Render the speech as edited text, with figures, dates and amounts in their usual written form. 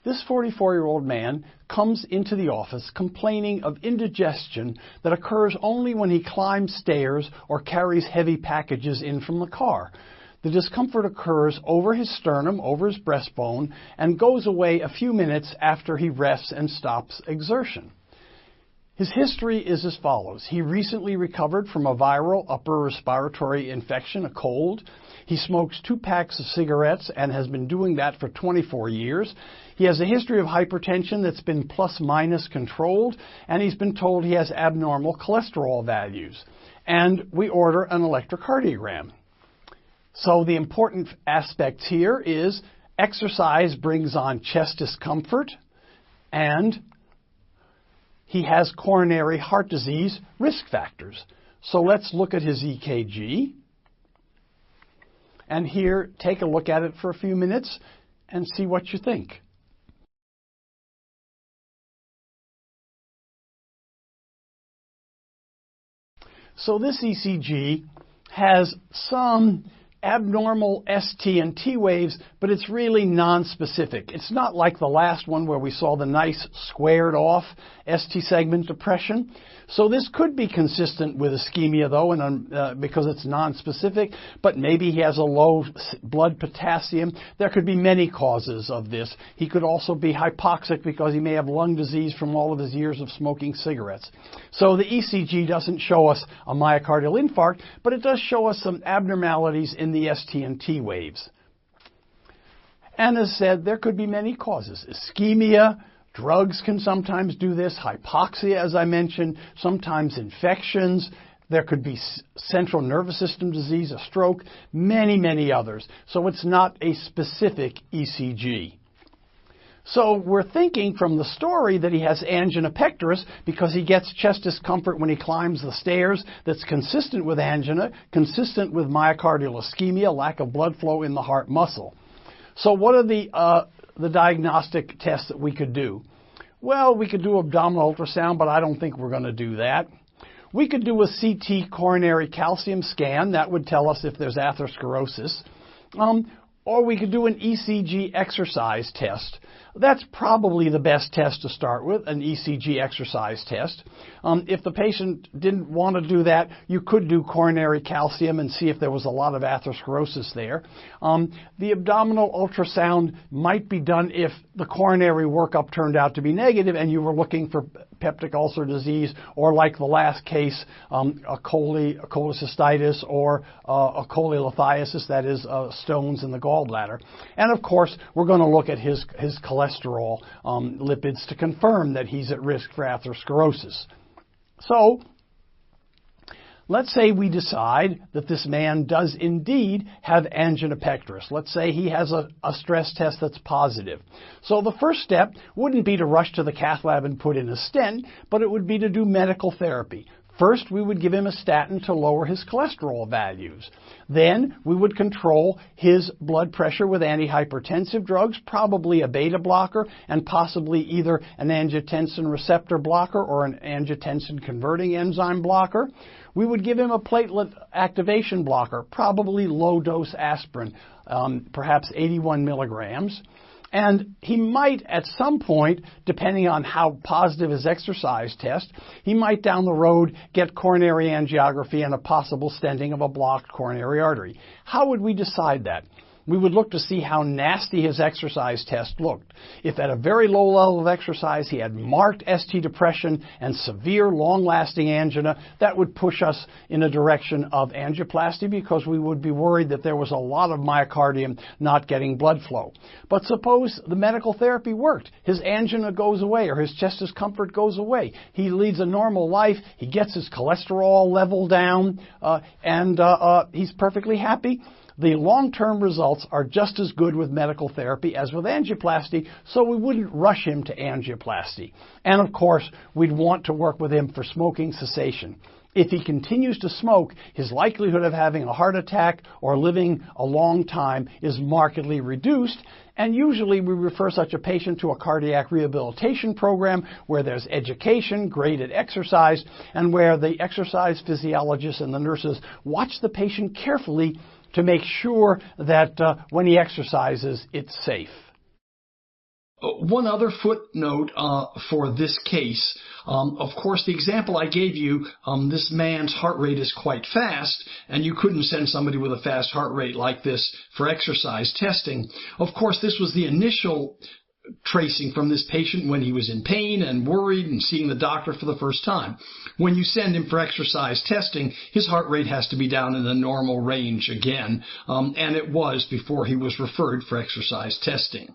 This 44-year-old man comes into the office complaining of indigestion that occurs only when he climbs stairs or carries heavy packages in from the car. The discomfort occurs over his sternum, over his breastbone, and goes away a few minutes after he rests and stops exertion. His history is as follows. He recently recovered from a viral upper respiratory infection, a cold. He smokes 2 packs of cigarettes and has been doing that for 24 years. He has a history of hypertension that's been plus-minus controlled, and he's been told he has abnormal cholesterol values. And we order an electrocardiogram. So the important aspect here is exercise brings on chest discomfort, and he has coronary heart disease risk factors. So let's look at his EKG. And here, take a look at it for a few minutes and see what you think. So this ECG has some abnormal ST and T waves, but it's really non-specific. It's not like the last one where we saw the nice squared off ST segment depression. So this could be consistent with ischemia, though, and because it's non-specific, but maybe he has a low blood potassium. There could be many causes of this. He could also be hypoxic because he may have lung disease from all of his years of smoking cigarettes. So the ECG doesn't show us a myocardial infarct, but it does show us some abnormalities in the ST and T waves. And as said, there could be many causes. Ischemia, drugs can sometimes do this, hypoxia, as I mentioned, sometimes infections. There could be central nervous system disease, a stroke, many others. So it's not a specific ECG. So we're thinking from the story that he has angina pectoris because he gets chest discomfort when he climbs the stairs that's consistent with angina, consistent with myocardial ischemia, lack of blood flow in the heart muscle. So what are the diagnostic tests that we could do? Well, we could do abdominal ultrasound, but I don't think we're going to do that. We could do a CT coronary calcium scan. That would tell us if there's atherosclerosis. Or we could do an ECG exercise test. That's probably the best test to start with, an ECG exercise test. If the patient didn't want to do that, you could do coronary calcium and see if there was a lot of atherosclerosis there. The abdominal ultrasound might be done if the coronary workup turned out to be negative and you were looking for peptic ulcer disease, or like the last case, a cholecystitis or a cholelithiasis, that is stones in the gallbladder. And of course, we're going to look at his cholesterol lipids to confirm that he's at risk for atherosclerosis. So, let's say we decide that this man does indeed have angina pectoris. Let's say he has a stress test that's positive. So the first step wouldn't be to rush to the cath lab and put in a stent, but it would be to do medical therapy. First, we would give him a statin to lower his cholesterol values. Then, we would control his blood pressure with antihypertensive drugs, probably a beta blocker, and possibly either an angiotensin receptor blocker or an angiotensin converting enzyme blocker. We would give him a platelet activation blocker, probably low-dose aspirin, perhaps 81 milligrams. And he might, at some point, depending on how positive his exercise test, he might down the road get coronary angiography and a possible stenting of a blocked coronary artery. How would we decide that? We would look to see how nasty his exercise test looked. If at a very low level of exercise he had marked ST depression and severe long-lasting angina, that would push us in a direction of angioplasty because we would be worried that there was a lot of myocardium not getting blood flow. But suppose the medical therapy worked. His angina goes away or his chest discomfort goes away. He leads a normal life. He gets his cholesterol level down and he's perfectly happy. The long-term results are just as good with medical therapy as with angioplasty, so we wouldn't rush him to angioplasty. And of course, we'd want to work with him for smoking cessation. If he continues to smoke, his likelihood of having a heart attack or living a long time is markedly reduced, and usually we refer such a patient to a cardiac rehabilitation program where there's education, graded exercise, and where the exercise physiologists and the nurses watch the patient carefully to make sure that when he exercises, it's safe. One other footnote for this case, of course, the example I gave you, this man's heart rate is quite fast, and you couldn't send somebody with a fast heart rate like this for exercise testing. Of course, this was the initial tracing from this patient when he was in pain and worried and seeing the doctor for the first time. When you send him for exercise testing, his heart rate has to be down in the normal range again, and it was before he was referred for exercise testing.